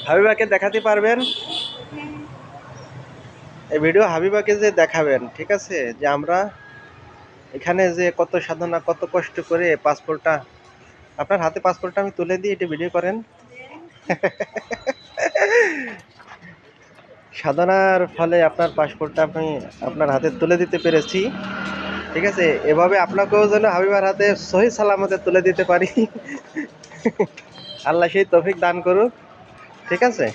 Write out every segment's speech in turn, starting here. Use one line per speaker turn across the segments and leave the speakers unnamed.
হাবিবাকে দেখাতে পারবেন? এই ভিডিও হাবিবাকে যে দেখাবেন, ঠিক আছে, যে আমরা এখানে যে কত সাধনা কত কষ্ট করে পাসপোর্টটা আপনার হাতে পাসপোর্টটা আমি তুলে দিই, এটা ভিডিও করেন। সাধনার ফলে আপনার পাসপোর্টটা আমি আপনার হাতে তুলে দিতে পেরেছি, ঠিক আছে। এভাবে আপনাকেও যেন হাবিবার হাতে সহি সালামতে তুলে দিতে পারি। আল্লাহ সেই তৌফিক দান করুক, ঠিক আছে।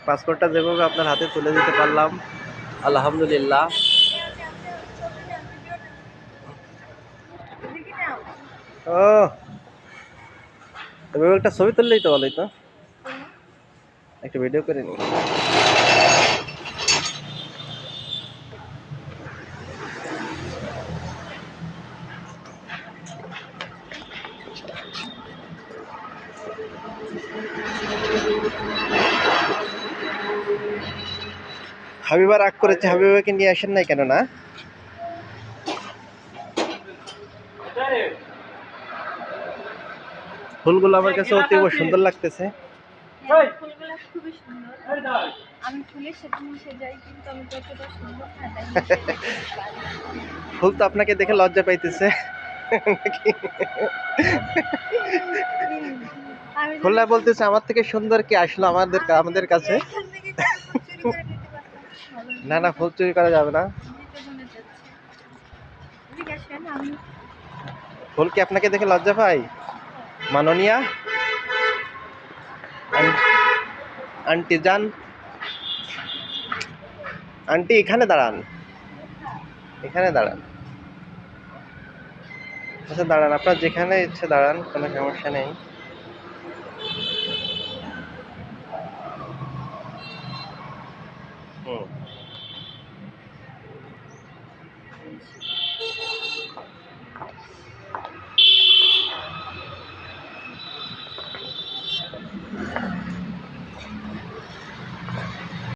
পাসপোর্টটা যেভাবে আপনার হাতে তুলে দিতে পারলাম, আলহামদুলিল্লাহ। ও, এভাবে একটা ছবি তুললেই তো ভালোই তো, একটা ভিডিও করে নি। হাবিবা রাগ করেছে, হাবিবাকে নিয়ে আসেন নাই কেন? না, ফুলগুলো আমার কাছে অতীব সুন্দর লাগতেছে।
ফুলগুলো খুবই সুন্দর। আমি ফুলের সাথে মিশে যাই, কিন্তু আমি যতটা সুন্দর না তাই
ফুল তো আপনাকে দেখে লজ্জা পাইতেছে। ফুলনা বলতেছে আমার থেকে সুন্দর কি আসলো আমাদের কাছে। না না, ফুল চুরি করা যাবে না। ফুল কি আপনাকে দেখে লজ্জা পাই? মাননীয়া আন্টি যান, আন্টি এখানে দাঁড়ান, এখানে দাঁড়ান। আচ্ছা দাঁড়ান, আপনার যেখানে ইচ্ছে দাঁড়ান, কোনো সমস্যা নেই। হুম,